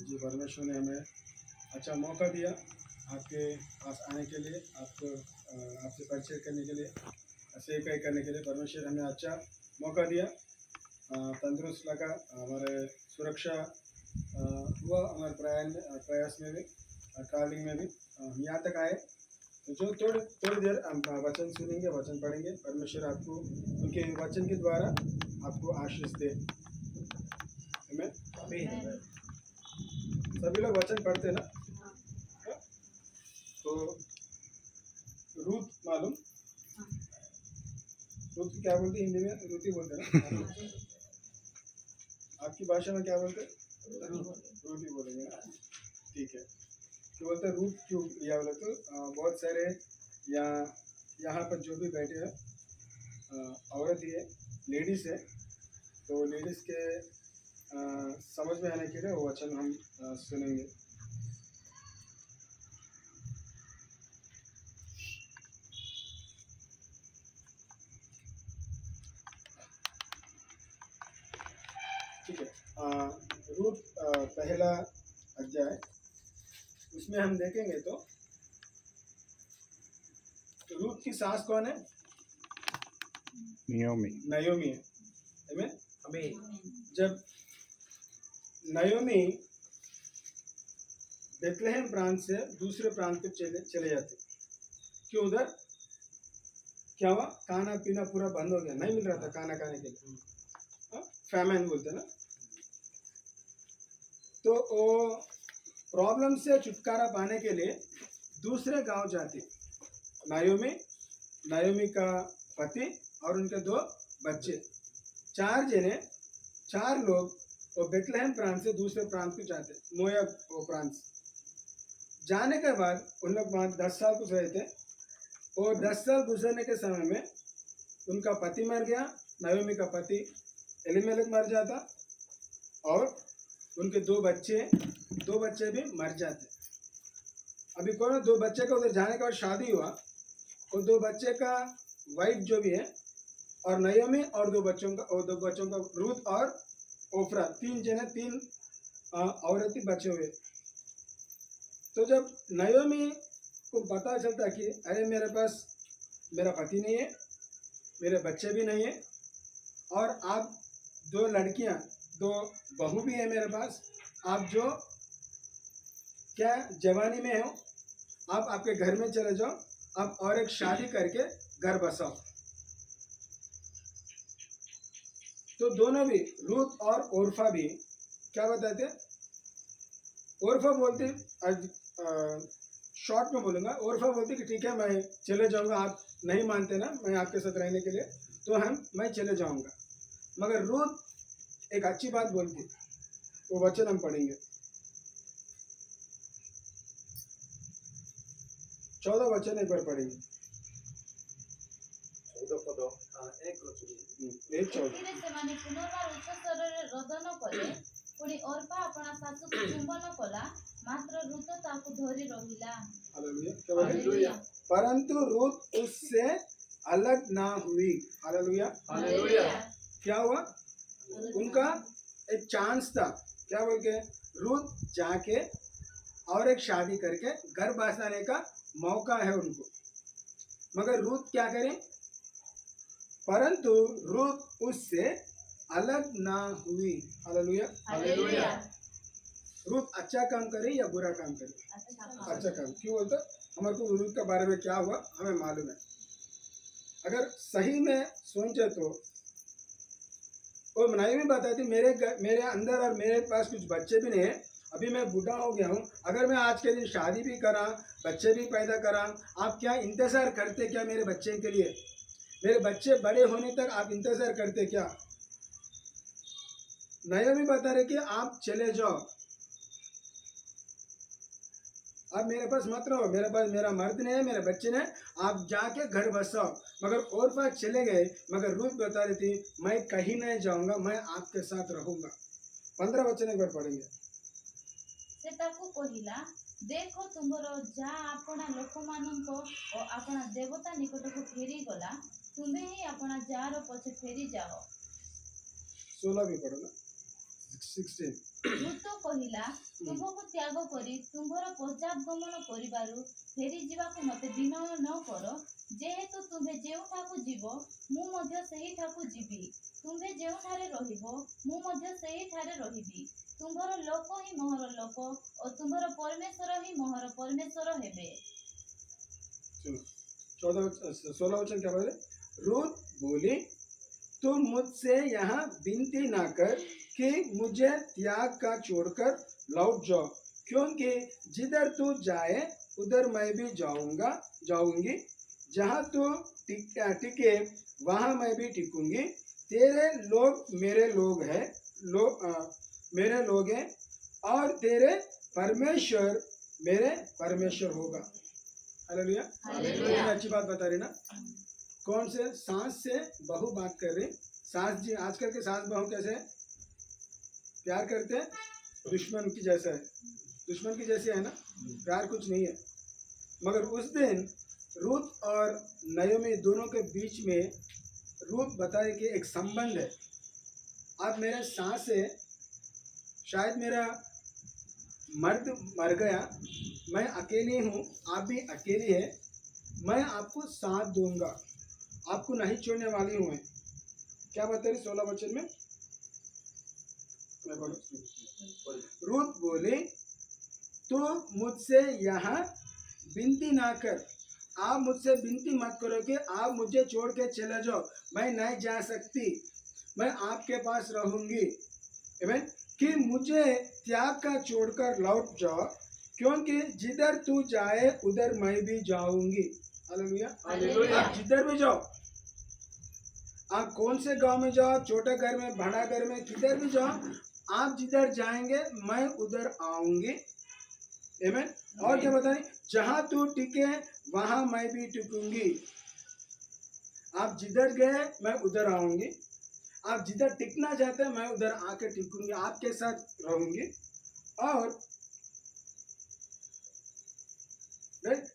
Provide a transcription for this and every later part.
जी परमेश्वर ने हमें अच्छा मौका दिया आपके पास आने के लिए, आपको आपसे परिचय करने के लिए, सेवकाई करने के लिए। परमेश्वर हमें अच्छा मौका दिया, तंदुरुस्त लगा, हमारे सुरक्षा हुआ, हमारे प्रयास में भी, ट्रैवलिंग में भी हम यहाँ तक आए। तो जो थोड़ी थोड़ी देर हम वचन सुनेंगे, वचन पढ़ेंगे। परमेश्वर आपको उनके वचन के द्वारा आपको आशीष दे। हमें सभी लोग वचन पढ़ते ना। तो रूत मालूम, रूत क्या बोलते हिंदी में? रूती बोलते ना। आपकी भाषा में क्या बोलते? रूती बोलेंगे ना, ठीक है। तो बोलते रूत क्यों लिया बोले तो बहुत सारे यहाँ पर जो भी बैठे हैं औरत ही है, लेडीज़ है। तो लेडीज़ के समझ में आने के लिए वो वचन हम सुनेंगे। ठीक है। रूत पहला अध्याय, उसमें हम देखेंगे तो रूत की सास कौन है? नयोमी है। हमें जब नयोमी बेथलेहम प्रांत से दूसरे प्रांत पे चले जाते, क्यों? उधर क्या हुआ? खाना पीना पूरा बंद हो गया, नहीं मिल रहा था खाना खाने के लिए, फैमिन बोलते ना। तो वो प्रॉब्लम से छुटकारा पाने के लिए दूसरे गांव जाती। नायोमी का पति और उनके 2 बच्चे, 4 लोग वो बेथलेहम प्रांत से दूसरे प्रांत को जाते, मोयाब वो प्रांत से। जाने के बाद उन लोग वहाँ 10 साल कुछ रहे थे। और 10 साल गुजरने के समय में उनका पति मर गया, नायोमी का पति एलीमेलेक मर जाता, और उनके 2 बच्चे भी मर जाते। अभी कौन? 2 बच्चे का उधर जाने के बाद शादी हुआ, और 2 बच्चे का वाइफ जो भी है, और नयोमी, और 2 बच्चों का रूत और ओफ्रा, 3 औरतें बचे हुए। तो जब नयोमी को पता चलता कि अरे मेरे पास मेरा पति नहीं है, मेरे बच्चे भी नहीं है, और आप 2 लड़कियां, 2 बहू भी है मेरे पास, आप जो क्या जवानी में हो, आप आपके घर में चले जाओ, आप और एक शादी करके घर बसाओ। तो दोनों भी, रूत और ओरफा भी क्या बताते? ओरफा बोलते, शॉर्ट में बोलूँगा, ओरफा बोलती कि ठीक है मैं चले जाऊँगा, आप नहीं मानते ना मैं आपके साथ रहने के लिए, तो मैं चले जाऊँगा। मगर रूत एक अच्छी बात बोलती, वो वचन हम पढ़ेंगे। 14 वचन एक बार पढ़ेंगे। 14 परंतु रूत उससे अलग ना हुई। हालेलुया। क्या हुआ? उनका एक चांस था, क्या बोल के? रूत जाके और एक शादी करके घर बसाने का मौका है उनको। मगर रूत क्या करे? परंतु रूत उससे अलग ना हुई। हालेलुया। रूत अच्छा काम करे या बुरा काम करे? अच्छा काम। क्यों बोलते? हमारे को रूत के बारे में क्या हुआ हमें मालूम है। अगर सही में सोचे तो वो नयोमी बताती, मेरे अंदर और मेरे पास कुछ बच्चे भी नहीं है, अभी मैं बूढ़ा हो गया हूँ, अगर मैं आज के दिन शादी भी करा, बच्चे भी पैदा करा, आप क्या इंतज़ार करते क्या मेरे बच्चे के लिए? मेरे बच्चे बड़े होने तक आप इंतज़ार करते क्या? नयोमी बता रहे कि आप चले जाओ, अब मेरे पास मत रहो, मेरे पास मेरा मर्द नहीं है, मेरे बच्चे नहीं, आप जाके घर बसाओ। मगर ओरफा चले गए, मगर रूत बता रही थी मैं कहीं नहीं जाऊंगा, मैं आपके साथ रहूंगा। 15 वचन एक बार पढ़ेंगे। से ताकू कहिला, देखो तुमरो जा अपना लोकमानंको ओ अपना देवता निकटको फेरी गला, तुम्हें ही अपना जार पछे फेरी जाओ। 16 भी पढ़ो ना, 16 ଋତୁ କହିଲା ତୁମକୁ ତ୍ୟାଗ କରି ତୁମ୍ଭର ପଶ୍ଚାତଗମନ କରିବାରୁ ଫେରି ଯିବାକୁ ମୋତେ ବିନୟ ନ କର। ଯେହେତୁ ତୁମ୍ଭେ ଯେଉଁଠାକୁ ଯିବ ମୁଁ ମଧ୍ୟ ସେହିଠାକୁ ଯିବି, ତୁମ୍ଭେ ଯେଉଁଠାରେ ରହିବ ମୁଁ ମଧ୍ୟ ସେହିଠାରେ ରହିବି। ତୁମ୍ଭର ଲୋକ ହିଁ ମୋହର ଲୋକ ଓ ତୁମ୍ଭର ପରମେଶ୍ୱର ହିଁ ମୋହର ପରମେଶ୍ୱର ହେବେ। चलो 16 वचन क्या बोले? रूत बोली, तुम मुझसे यहाँ विनती ना कर कि मुझे त्याग का छोड़कर लौट जाओ, क्योंकि जिधर तू जाए उधर मैं भी जाऊंगी, जहाँ तू टिके वहाँ मैं भी टिकूंगी। तेरे लोग मेरे लोग हैं, मेरे लोग हैं, और तेरे परमेश्वर मेरे परमेश्वर होगा। हालेलुया। हालेलुया। अच्छी बात बता रही ना। कौन से? सास से बहू बात कर रही। सास जी, आजकल के सास बहू कैसे है? प्यार करते हैं, दुश्मन की जैसा है, दुश्मन की जैसी है ना, प्यार कुछ नहीं है। मगर उस दिन रूत और नयोमी दोनों के बीच में रूत बताए कि एक संबंध है। अब मेरे सास है, शायद मेरा मर्द मर गया, मैं अकेली हूँ, आप भी अकेली है, मैं आपको साथ दूंगा, आपको नहीं छोड़ने वाली हूँ मैं। क्या बता रही 16 वचन में? रूत बोली, तो मुझसे यहाँ विनती ना कर, आप मुझसे विनती मत करो कि आप मुझे छोड़ के चले जाओ, मैं नहीं जा सकती, मैं आपके पास रहूंगी। आमीन। कि मुझे त्याग का छोड़कर लौट जाओ, क्योंकि जिधर तू जाए उधर मैं भी जाऊंगी। हालेलुया। हालेलुया। आप जिधर भी जाओ, आप कौन से गांव में जाओ, छोटे घर में, बड़ा घर में, किधर भी जाओ, आप जिधर जाएंगे मैं उधर आऊंगी। आमीन। और क्या बताएं? जहां तू टिके वहां मैं भी टिकूंगी। आप जिधर गए मैं उधर आऊंगी, आप जिधर टिकना चाहते हैं मैं उधर आके टिकूंगी, आपके साथ रहूंगी। और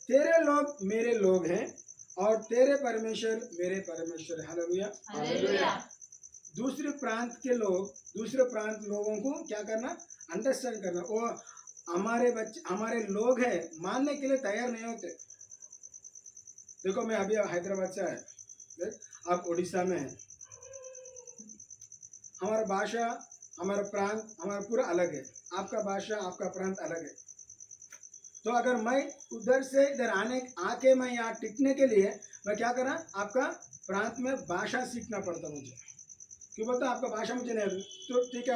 तेरे लोग मेरे लोग हैं और तेरे परमेश्वर मेरे परमेश्वर है। हालेलुया। हालेलुया। दूसरे प्रांत के लोग, दूसरे प्रांत लोगों को क्या करना? अंडरस्टैंड करना। वो हमारे बच्चे, हमारे लोग हैं, मानने के लिए तैयार नहीं होते। देखो मैं अभी हैदराबाद से आया, देख, आप उड़ीसा में हैं, हमारा भाषा, हमारा प्रांत, हमारा पूरा अलग है। आपका भाषा, आपका प्रांत अलग है। तो अगर मैं उधर से इधर आके मैं यहाँ टिकने के लिए मैं क्या करा? आपका प्रांत में भाषा सीखना पड़ता मुझे। क्यों बोलता? आपका भाषा मुझे नहीं आती, तो ठीक है,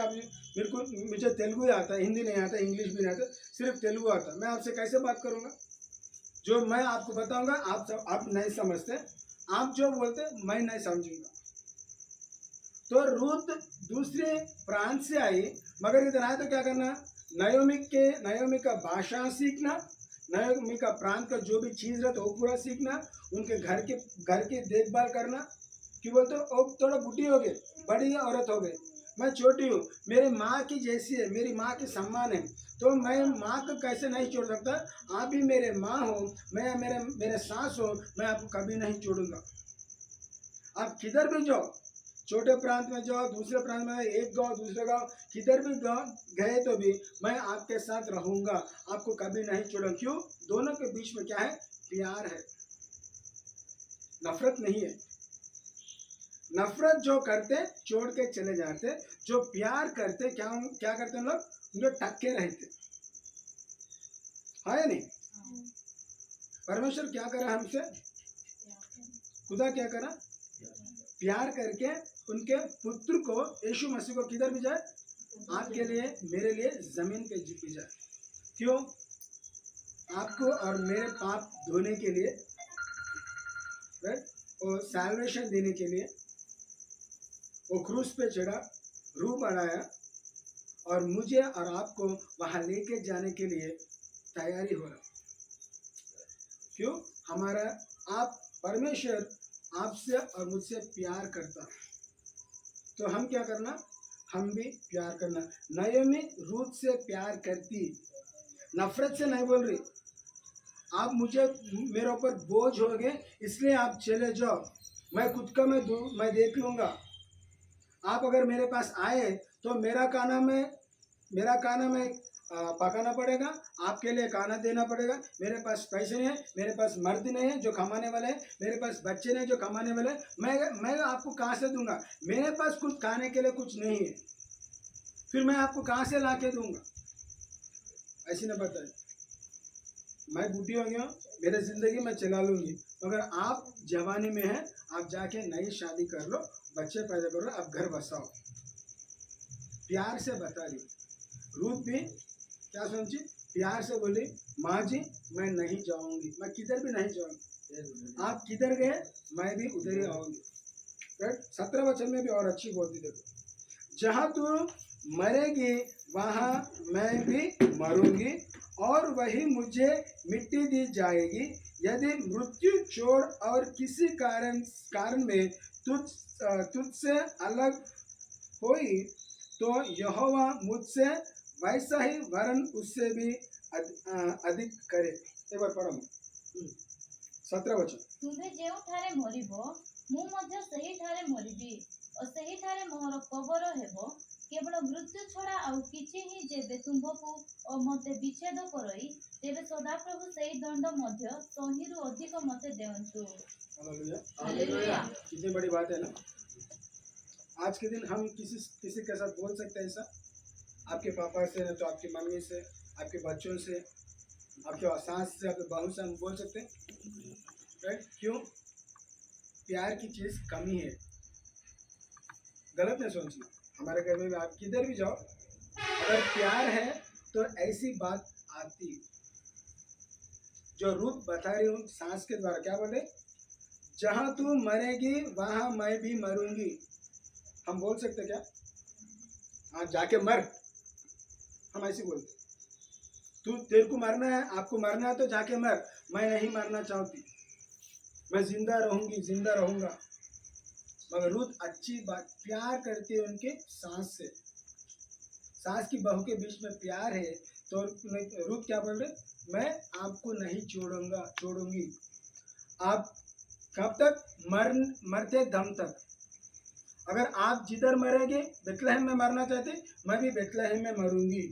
मुझे तेलुगु ही आता है, हिंदी नहीं आता, इंग्लिश भी नहीं आता, सिर्फ तेलुगु आता। मैं आपसे कैसे बात करूँगा? जो मैं आपको बताऊँगा आप नहीं समझते, आप जो बोलते मैं नहीं समझूंगा। तो रूत दूसरे प्रांत से आई, मगर इधर आए तो क्या करना? नयोमी का भाषा सीखना, नयोमी का प्रांत का जो भी चीज़ रहता वो पूरा सीखना, उनके घर की देखभाल करना। क्यों बोलते हो? वो थोड़ा बुढ़ी हो गई, बड़ी औरत हो गई, मैं छोटी हूँ, मेरी माँ की जैसी है, मेरी माँ के सम्मान है, तो मैं माँ को कैसे नहीं छोड़ सकता? आप भी मेरे माँ हो, मैं मेरे सास हो, मैं आपको कभी नहीं छोड़ूंगा। आप किधर भी जाओ, छोटे प्रांत में जाओ, दूसरे प्रांत में, एक गांव दूसरे गांव, किधर भी गए तो भी मैं आपके साथ रहूंगा, आपको कभी नहीं छोड़ूंगा। क्यों? दोनों के बीच में क्या है? प्यार है, नफरत नहीं है। नफरत जो करते छोड़ के चले जाते, जो प्यार करते क्या करते हैं लोग? उनके टक्के रहते, है नहीं? परमेश्वर क्या करा हमसे? खुदा क्या करा? प्यार करके उनके पुत्र को, यीशु मसीह को, किधर भी जाए? आपके लिए, मेरे लिए जमीन पे भी जाए। क्यों? आपको और मेरे पाप धोने के लिए, और सैल्वेशन देने के लिए वो क्रूस पे चढ़ा, रूह बढ़ाया, और मुझे और आपको वहां लेके जाने के लिए तैयारी हो रहा। क्यों? हमारा आप परमेश्वर आपसे और मुझसे प्यार करता, तो हम क्या करना? हम भी प्यार करना। नयोमी रूत से प्यार करती, नफरत से नहीं बोल रही। आप मेरे ऊपर बोझ हो गए इसलिए आप चले जाओ, मैं खुद का मैं देख लूँगा। आप अगर मेरे पास आए तो मेरा खाना मैं मेरा खाना मैं पकाना पड़ेगा, आपके लिए खाना देना पड़ेगा। मेरे पास पैसे नहीं है, मेरे पास मर्द नहीं है जो कमाने वाले हैं, मेरे पास बच्चे नहीं जो कमाने वाले हैं, मैं आपको कहाँ से दूंगा? मेरे पास कुछ खाने के लिए कुछ नहीं है, फिर मैं आपको कहाँ से ला के दूंगा? ऐसी ना बताए। मैं बूढ़ी हो गया हूँ, मेरी जिंदगी मैं चला लूंगी, मगर आप जवानी में हैं, आप जाके नई शादी कर लो, बच्चे पैदा करो, आप घर बसाओ। प्यार से बता रही हूँ। रूप भी क्या समझी, प्यार से बोली, माँ जी मैं नहीं जाऊंगी, मैं किधर भी नहीं जाऊंगी, आप किधर गए मैं भी उधर ही आऊंगी। राइट? 17 वचन में भी और अच्छी बोलती, देखो, जहाँ तू मरेगी वहाँ मैं भी मरूंगी और वही मुझे मिट्टी दी जाएगी। यदि मृत्यु छोड़ और किसी कारण में तुझसे अलग हुई तो यहोवा मुझसे वैसा ही वरन उससे भी अधिक करे। एक बार पढ़ो 17 वचन। ତୁମ୍ଭେ ଯେଉଁଠାରେ ମରିବ ମୁଁ ମଧ୍ୟ ସେହିଠାରେ ମରିବି ଓ ସେହିଠାରେ ମୋର କବର ହେବ। କେବଳ ମୃତ୍ୟୁ ଛଡ଼ା ଆଉ କିଛି ହିଁ ଯେବେ ତୁମ୍ଭକୁ ଓ ମୋତେ ବିଚ୍ଛେଦ କରଇ ତେବେ ସଦାପ୍ରଭୁ ସେହି ଦଣ୍ଡ ମଧ୍ୟ ତହିଁରୁ ଅଧିକ ମୋତେ ଦିଅନ୍ତୁ। हालेलुया। हालेलुया। कितनी बड़ी बात है ना। आज के दिन हम किसी के साथ बोल सकते हैं ऐसा, आपके पापा से, तो आपकी मम्मी से, आपके बच्चों से, आपके सास से, आपके बहू से हम बोल सकते हैं। राइट? क्यों? प्यार की चीज़ कमी है। गलत नहीं सोचना। हमारे घर में भी आप किधर भी जाओ, अगर प्यार है तो ऐसी बात आती। जो रूप बता रही हूँ सांस के द्वारा, क्या बोले, जहाँ तू मरेगी वहाँ मैं भी मरूंगी। हम बोल सकते क्या? हाँ, जाके मर, हम ऐसे बोलते। तेरे को मरना है, आपको मरना है तो जाके मर, मैं नहीं मरना चाहती, मैं जिंदा रहूंगी, जिंदा रहूंगा। मगर रूथ अच्छी बात, प्यार करती है उनके सास से, सास की बहू के बीच में प्यार है, तो रूथ क्या बोल रहे, मैं आपको नहीं छोड़ूंगी, आप कब तक? मरते दम तक। अगर आप जिधर मरेंगे, बेथलेहम में मरना चाहते, मैं भी बेथलेहम में मरूंगी।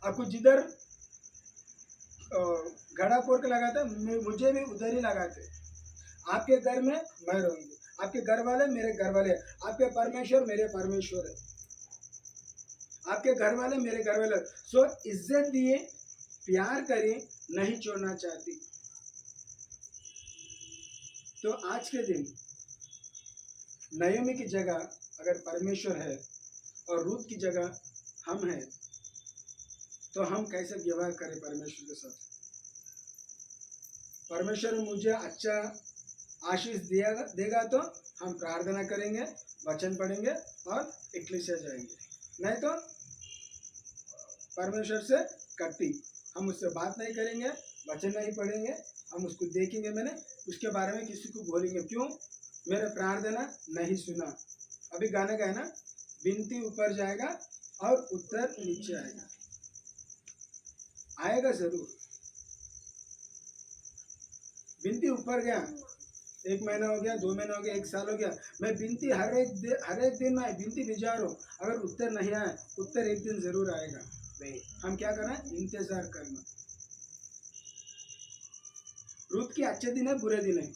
आपको जिधर घड़ा फोड़ के लगाते, मुझे भी उधर ही लगाते। आपके घर में मैं रहूंगी, आपके घर वाले मेरे घर वाले, आपके परमेश्वर मेरे परमेश्वर है, आपके घर वाले मेरे घर वाले। सो इज्जत दिए, प्यार करिए, नहीं छोड़ना चाहती। तो आज के दिन नयोमी की जगह अगर परमेश्वर है और रूथ की जगह हम हैं, तो हम कैसे व्यवहार करें परमेश्वर के साथ? परमेश्वर मुझे अच्छा आशीष देगा तो हम प्रार्थना करेंगे, वचन पढ़ेंगे और इक्लेसिया जाएंगे, नहीं तो परमेश्वर से कट्टी, हम उससे बात नहीं करेंगे, वचन नहीं पढ़ेंगे, हम उसको देखेंगे, मैंने उसके बारे में किसी को बोलेंगे, क्यों? मेरा प्रार्थना नहीं सुना। अभी गाने का है ना, विनती ऊपर जाएगा और उत्तर नीचे आएगा। आएगा जरूर। विनती ऊपर गया, 1 महीना हो गया, 2 महीना हो गया, 1 साल हो गया, मैं विनती हर एक दिन मैं विनती भिजा रहा हूँ, अगर उत्तर नहीं आया, उत्तर एक दिन जरूर आएगा। हम क्या करना? इंतजार करना। रूथ के अच्छे दिन है, बुरे दिन है?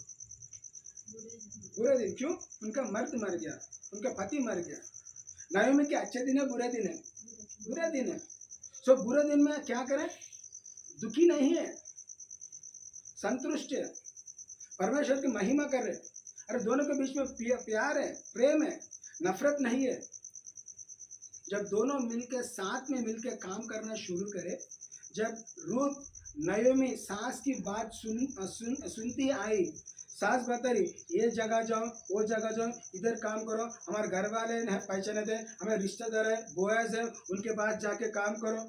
बुरे दिन। क्यों? उनका मर्द मर गया, उनका पति मर गया। नयोमी के अच्छे दिन है, बुरे दिन है? बुरे दिन है। सो बुरे दिन में क्या करें? दुखी नहीं है, संतुष्ट है, परमेश्वर की महिमा कर रहे। अरे दोनों के बीच में प्यार है, प्रेम है, नफरत नहीं है। जब दोनों मिलकर साथ में मिलकर काम करना शुरू करे, जब रूथ नयोमी सास की बात सुनती आई, सास बता रही, ये जगह जाओ, वो जगह जाओ, इधर काम करो, हमारे घर वाले पैसे नहीं दे, हमें रिश्तेदार है, बोयाज है, उनके पास जाके काम करो,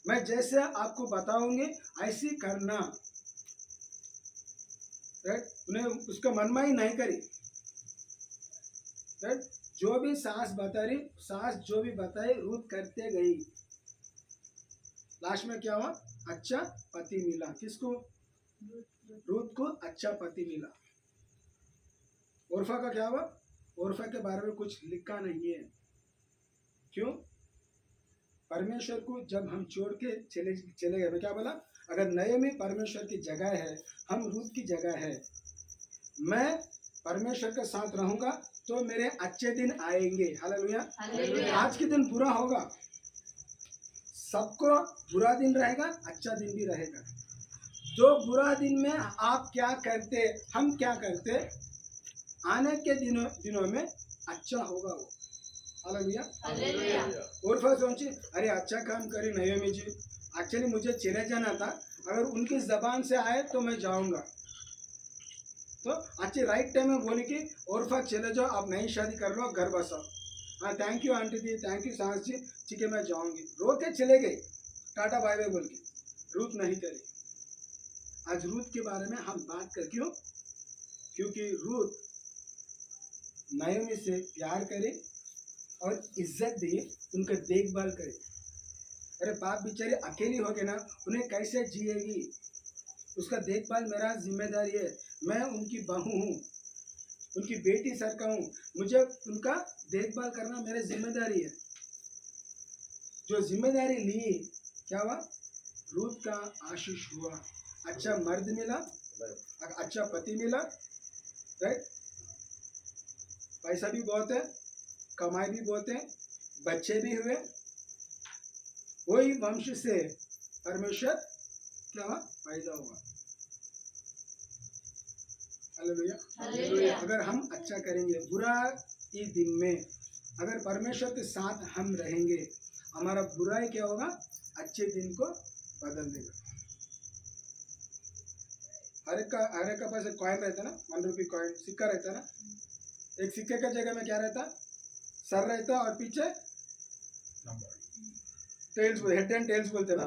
मैं जैसे आपको बताऊंगी ऐसी करना। राइट? उन्हें उसका मनमानी नहीं करी। राइट? जो भी सास बता रही, सास जो भी बताई, रूथ करते गई। लास्ट में क्या हुआ? अच्छा पति मिला। किसको? रूथ को अच्छा पति मिला। ओरफा का क्या हुआ? ओरफा के बारे में कुछ लिखा नहीं है। क्यों? परमेश्वर को जब हम छोड़ के चले गए, मैं क्या बोला, अगर नयोमी परमेश्वर की जगह है, हम रूत की जगह है, मैं परमेश्वर के साथ रहूंगा तो मेरे अच्छे दिन आएंगे। हालेलुया। हालेलुया। आज के दिन बुरा होगा, सबको बुरा दिन रहेगा, अच्छा दिन भी रहेगा। जो बुरा दिन में आप क्या करते, हम क्या करते, आने के दिनों में अच्छा होगा वो। हालेलुया। हालेलुया। और फिर सोची, अरे अच्छा काम करी नयोमी जी, एक्चुअली मुझे चले जाना था, अगर उनकी जबान से आए तो मैं जाऊंगा। तो अच्छे राइट टाइम में बोली कि और फिर चले जाओ, आप नई शादी कर लो, घर बसाओ। हाँ थैंक यू आंटी जी, थैंक यू सास जी, ठीक है मैं जाऊंगी, रो के चले गए, टाटा बाय बाय बोल के। रूथ नहीं करी। आज रूथ के बारे में हम बात कर, क्यों? क्योंकि रूथ नयोमी से प्यार करे और इज्जत दे, उनका देखभाल करे। अरे बाप बेचारी अकेली हो गए ना, उन्हें कैसे जिएगी? उसका देखभाल मेरा जिम्मेदारी है। मैं उनकी बहू हूँ, उनकी बेटी सर का हूँ, मुझे उनका देखभाल करना मेरी जिम्मेदारी है। जो जिम्मेदारी ली, क्या हुआ? रूथ का आशीष हुआ, अच्छा मर्द मिला, अच्छा पति मिला, राइट, पैसा भी बहुत है, कमाई भी बहुत है, बच्चे भी हुए, वही वंश से परमेश्वर क्या हुआ? पैदा हुआ। हालेलुया। हालेलुया। अगर हम अच्छा करेंगे, बुरा ही दिन में अगर परमेश्वर के साथ हम रहेंगे, हमारा बुराई क्या होगा? अच्छे दिन को बदल देगा। हर एक का पास एक कॉइन रहता है ना, 1 रुपी कॉइन, सिक्का रहता है ना। एक सिक्के का जगह में क्या रहता? सर रहता और पीछे टेल्स, हेड एंड टेल्स बोलते ना,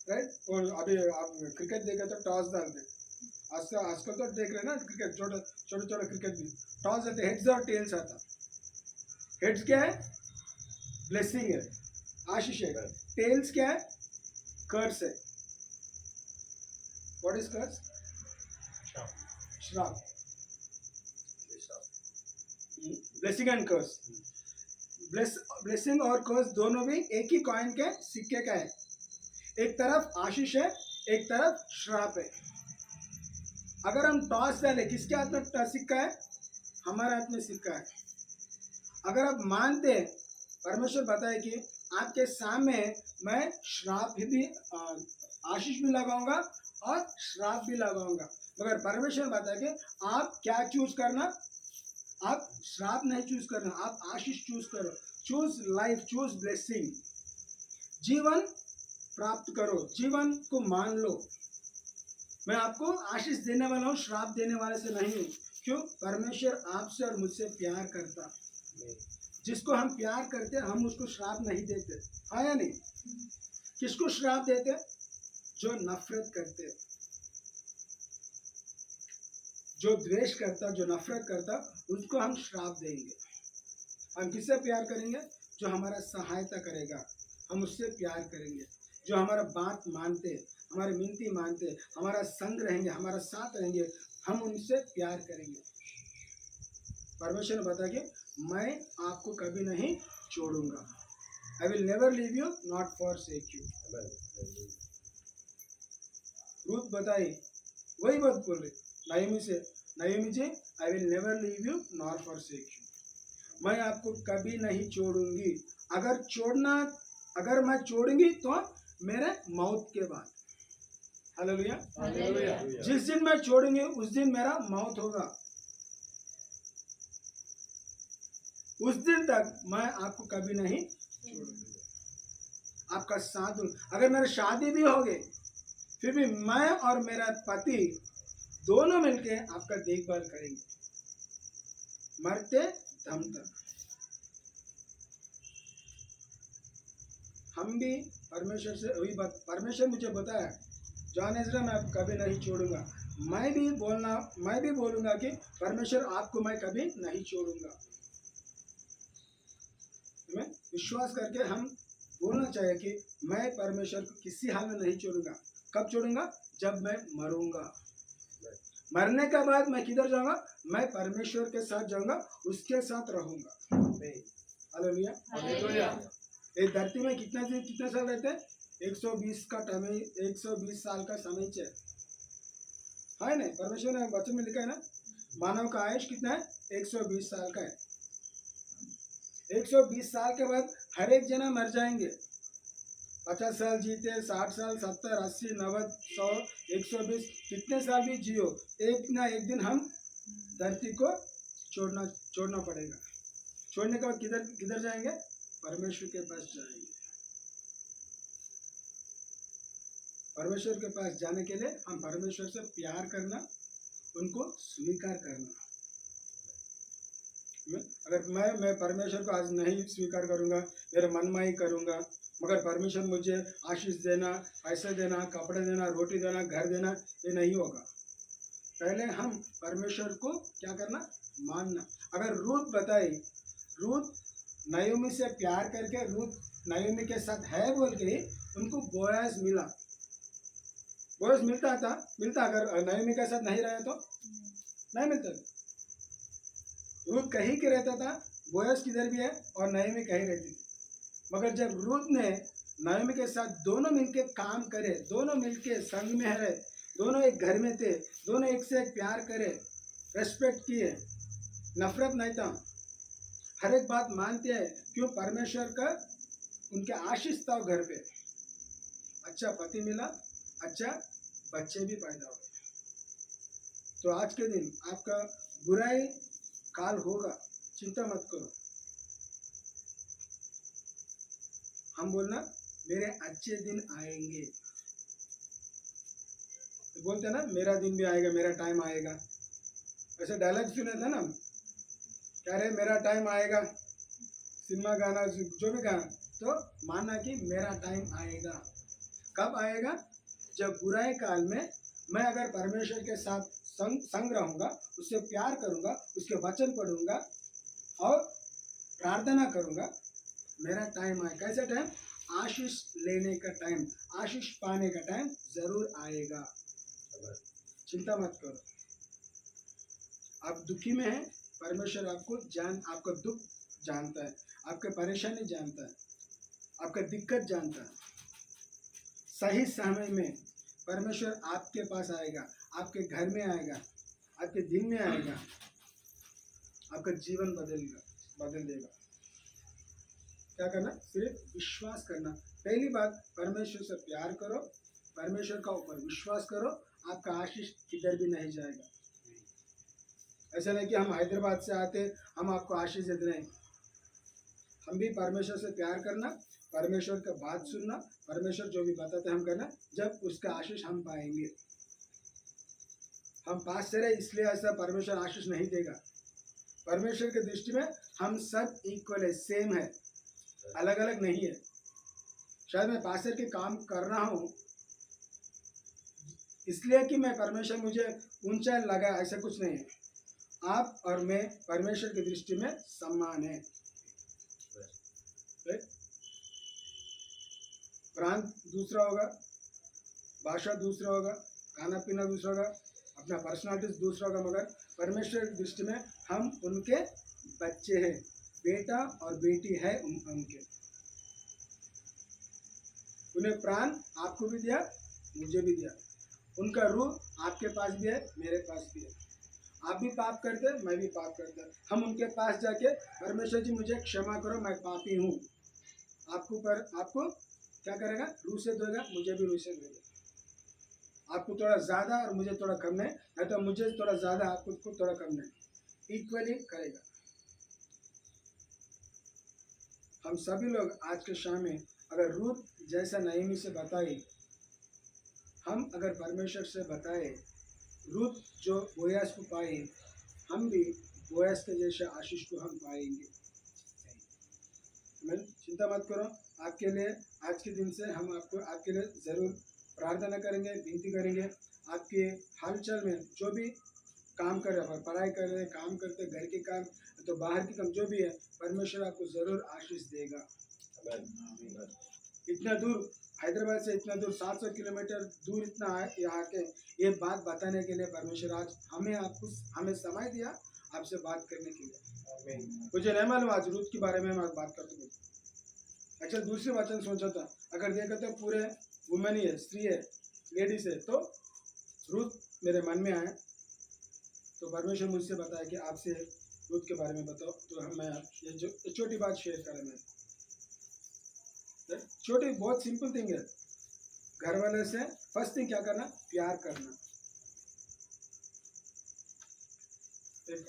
राइट। और अभी आप क्रिकेट देखा तो टॉस डालते, आजकल तो देख रहे हैं ना क्रिकेट, छोटे क्रिकेट भी टॉस आते, हेड्स और टेल्स आता। हेड्स क्या है? ब्लेसिंग है, आशीष है। टेल्स क्या है? कर्स है। व्हाट इज कर्स? श्राप। ब्लेसिंग एंड कर्स, ब्लेसिंग और कर्स दोनों भी एक ही कॉइन के सिक्के का है। एक तरफ आशीष है, एक तरफ श्राप है। अगर हम टॉस डालें, किसके हाथ में सिक्का है? हमारे हाथ में सिक्का है। अगर आप मानते, परमेश्वर बताए कि आपके सामने मैं श्राप भी, आशीष भी लगाऊंगा और श्राप भी लगाऊंगा, मगर परमेश्वर बताए कि आप क्या चूज करना? आप श्राप नहीं चूज करना, आप आशीष चूज करो। चूज लाइफ, चूज ब्लेसिंग, जीवन प्राप्त करो, जीवन को मान लो। मैं आपको आशीष देने वाला हूँ, श्राप देने वाले से नहीं हूँ। क्यों? परमेश्वर आपसे और मुझसे प्यार करता। जिसको हम प्यार करते हम उसको श्राप नहीं देते, हाँ या नहीं? किसको श्राप देते? जो नफरत करते, जो द्वेष करता, जो नफरत करता, उसको हम श्राप देंगे। हम किससे प्यार करेंगे? जो हमारा सहायता करेगा, हम उससे प्यार करेंगे। जो हमारा बात मानते, हमारे मिनती मानते, हमारा संग रहेंगे, हमारा साथ रहेंगे, हम उनसे प्यार करेंगे। परमेश्वर ने बताया कि मैं आपको कभी नहीं छोड़ूंगा। I will never leave you, not forsake you. Ruth बताई, वही बात बोल रही नयोमी से, Naomi ji, I will never leave you not forsake you. मैं आपको कभी नहीं छोड़ूंगी। अगर मैं छोड़ूंगी तो मेरे मौत के बाद। हालेलुया। हालेलुया। जिस दिन मैं छोड़ूंगी उस दिन मेरा मौत होगा। उस दिन तक मैं आपको कभी नहीं छोड़ूंगा, आपका साथ दूं। अगर मेरी शादी भी हो गई, फिर भी मैं और मेरा पति दोनों मिलके आपका देखभाल करेंगे, मरते दम तक। हम भी परमेश्वर से वही बात, परमेश्वर मुझे बताया, जॉन इज़राइल मैं आपको कभी नहीं छोड़ूंगा। मैं भी बोलूंगा कि परमेश्वर आपको मैं कभी नहीं छोड़ूंगा। हमें विश्वास करके हम बोलना चाहिए कि मैं परमेश्वर को किसी हाल में नहीं छोड़ूंगा। कब छोड़ूंगा? जब मैं मरूंगा। मरने के बाद मैं किधर जाऊंगा? मैं परमेश्वर के साथ जाऊंगा, उसके साथ रहूंगा। हालेलुया। हालेलुया। ये धरती में कितना साल रहते हैं? 120 का टाइम, 120 साल का समय है नहीं? परमेश्वर ने वचन में लिखा है ना, मानव का आयुष कितना है? 120 साल का है। 120 साल के बाद हर एक जना मर जाएंगे। 50 साल जीते, 60 साल, 70, 80, 90, 100, 120, कितने साल भी जियो, एक ना एक दिन हम धरती को छोड़ना पड़ेगा। छोड़ने के बाद किधर किधर जाएंगे? परमेश्वर के पास जाएंगे। परमेश्वर के पास जाने के लिए हम परमेश्वर से प्यार करना, उनको स्वीकार करना। अगर मैं परमेश्वर को आज नहीं स्वीकार करूंगा, मेरे मनमाई करूंगा, मगर परमेश्वर मुझे आशीष देना, पैसे देना, कपड़े देना, रोटी देना, घर देना, ये नहीं होगा। पहले हम परमेश्वर को क्या करना? मानना। अगर रूत बताई, रूत नायोमी से प्यार करके रूत नायोमी के साथ है बोल के उनको बोयाज मिला। बोयाज मिलता अगर नायोमी के साथ नहीं रहे तो नहीं मिलता। रूत कहीं के रहता था, बोयाज किधर भी है, और नायोमी कहीं रहती थी। मगर जब रूत ने नायोमी के साथ दोनों मिलके काम करे, दोनों मिलके संग में रहे, दोनों एक घर में थे, दोनों एक से एक प्यार करे, रेस्पेक्ट किए, नफरत नहीं था, हर एक बात मानते हैं। क्यों? परमेश्वर का उनके आशीष था घर पे। अच्छा पति मिला, अच्छा बच्चे भी पैदा हुए। तो आज के दिन आपका बुराई काल होगा, चिंता मत करो। हम बोलना मेरे अच्छे दिन आएंगे, बोलते हैं ना, मेरा दिन भी आएगा, मेरा टाइम आएगा। ऐसे डायलॉग सुने थे ना, क्या रे मेरा टाइम आएगा, सिनेमा गाना जो भी गाना, तो मानना कि मेरा टाइम आएगा। कब आएगा? जब बुराई काल में मैं अगर परमेश्वर के साथ संग रहूंगा, उससे प्यार करूंगा, उसके वचन पढ़ूंगा और प्रार्थना करूंगा, मेरा टाइम आएगा। कैसा टाइम? आशीष लेने का टाइम, आशीष पाने का टाइम जरूर आएगा। चिंता मत करो। आप दुखी में हैं, परमेश्वर आपका दुख जानता है, आपके परेशानी जानता है, आपका दिक्कत जानता है। सही समय में परमेश्वर आपके पास आएगा, आपके घर में आएगा, आपके दिन में आएगा, आपका जीवन बदल देगा। क्या करना? सिर्फ विश्वास करना। पहली बात, परमेश्वर से प्यार करो, परमेश्वर का ऊपर विश्वास करो, आपका आशीष किधर भी नहीं जाएगा। ऐसा नहीं कि हम हैदराबाद से आते हम आपको आशीष देते, नहीं। हम भी परमेश्वर से प्यार करना, परमेश्वर का बात सुनना, परमेश्वर जो भी बताते हम करना, जब उसका आशीष हम पाएंगे। हम पास से रहे इसलिए ऐसा परमेश्वर आशीष नहीं देगा। परमेश्वर के दृष्टि में हम सब इक्वल है, सेम है, अलग अलग नहीं है। शायद मैं पास्टर के काम कर रहा हूँ इसलिए कि मैं परमेश्वर मुझे ऊंचा लगा, ऐसा कुछ नहीं है। आप और मैं परमेश्वर की दृष्टि में समान है। प्रांत दूसरा होगा, भाषा दूसरा होगा, खाना पीना दूसरा होगा, अपना पर्सनालिटी दूसरा होगा, मगर परमेश्वर की दृष्टि में हम उनके बच्चे हैं, बेटा और बेटी है उनके। उन्हें प्राण आपको भी दिया, मुझे भी दिया। उनका रूह आपके पास भी है, मेरे पास भी है। आप भी पाप करते, मैं भी पाप करता। हम उनके पास जाके परमेश्वर जी मुझे क्षमा करो, मैं पापी हूँ। आपको क्या करेगा? रूह से देगा, मुझे भी रूह से देगा। आपको थोड़ा ज़्यादा और मुझे थोड़ा कम है, या तो मुझे थोड़ा ज़्यादा, आपको थोड़ा कम है, इक्वली करेगा। हम सभी लोग आज के शाम में अगर रूह जैसा नईमी से बताए, हम अगर परमेश्वर से बताए, रूह जो बोयास को पाए, हम भी बोयास के जैसे आशीष को हम पाएंगे। चिंता मत करो। आपके लिए आज के दिन से हम आपके लिए ज़रूर प्रार्थना करेंगे, विनती करेंगे। आपके हालचाल में जो भी काम कर रहे हैं, पढ़ाई कर रहे हैं, काम करते, घर के काम तो बाहर के काम जो भी है, परमेश्वर आपको ज़रूर आशीष देगा। इतना दूर हैदराबाद से, इतना दूर 700 किलोमीटर दूर इतना यहाँ के ये बात बताने के लिए परमेश्वर आज हमें समय दिया आपसे बात करने के लिए। मुझे नहीं मालूम आज रूथ के बारे में मैं बात करता हूँ। अच्छा दूसरे वचन सोचा था, अगर देखा तो पूरे वुमेन ही है, स्त्री है, लेडीज है, तो रूथ मेरे मन में आए तो परमेश्वर मुझसे बताया कि आपसे रूथ के बारे में बताओ, तो हम मैं ये जो छोटी बात शेयर करें। मैं छोटी बहुत सिंपल थिंग है। घर वाले से फर्स्ट थिंग क्या करना, प्यार करना। एक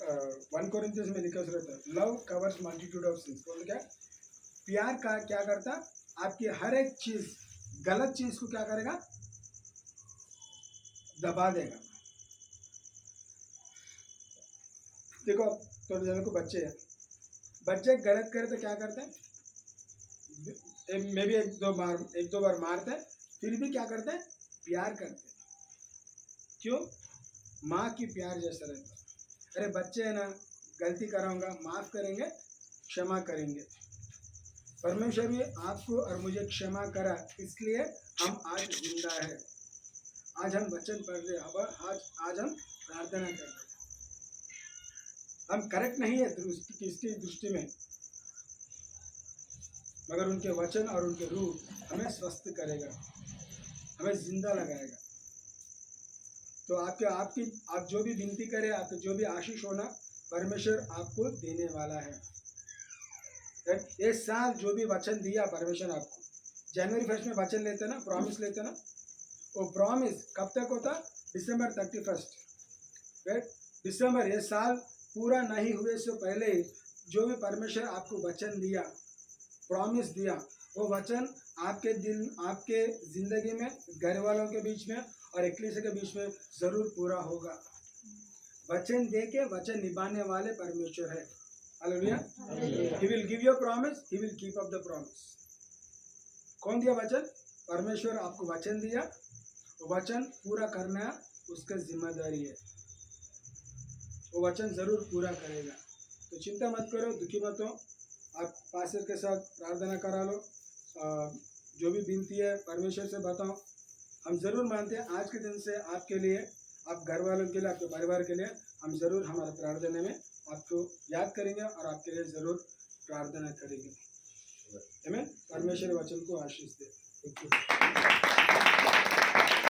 1 कोरिन्थियंस में लिखा रहता है, love covers multitude of since. बोल क्या, प्यार का क्या करता, आपकी हर एक चीज, गलत चीज को क्या करेगा, दबा देगा। देखो थोड़े जनों को बच्चे हैं, बच्चे गलत करे तो क्या करते हैं, मे भी एक दो बार मारते हैं, फिर भी क्या करते हैं, प्यार करते हैं। क्यों, माँ की प्यार जैसा रहता है। अरे बच्चे है ना, गलती कराऊंगा, माफ करेंगे, क्षमा करेंगे। परमेश्वर भी आपको और मुझे क्षमा करा, इसलिए हम आज जिंदा है। आज हम वचन पढ़ रहे, आज हम प्रार्थना कर रहे। हम करेक्ट नहीं है किसकी दृष्टि में, मगर उनके वचन और उनके रूह हमें स्वस्थ करेगा, हमें जिंदा लगाएगा। तो आप जो भी विनती करें, आपके जो भी आशीष होना, परमेश्वर आपको देने वाला है। इस साल जो भी वचन दिया परमेश्वर आपको, जनवरी 1 में वचन लेते ना, प्रॉमिस लेते ना, वो प्रॉमिस कब तक होता, दिसंबर 31। दिसंबर, ये साल पूरा नहीं हुए से पहले जो भी परमेश्वर आपको वचन दिया, प्रॉमिस दिया, वो वचन आपके दिल, आपके जिंदगी में, घर वालों के बीच में और एक्लीसिया के बीच में जरूर पूरा होगा। वचन दे के वचन निभाने वाले परमेश्वर है। Hallelujah. He will give you a promise, he will keep up the promise। कौन दिया वचन, परमेश्वर आपको वचन दिया, वो वचन पूरा करना उसका जिम्मेदारी है, वो वचन जरूर पूरा करेगा। तो चिंता मत करो, दुखी मत हो, आप पास्टर के साथ प्रार्थना करा लो, जो भी विनती है परमेश्वर से बताओ। हम जरूर मानते हैं आज के दिन से आपके लिए, आप घर वालों के लिए, आपके परिवार के लिए हम जरूर हमारे प्रार्थना में आपको याद करेंगे और आपके लिए जरूर प्रार्थना करेंगे। आमीन। परमेश्वर वचन को आशीष दे।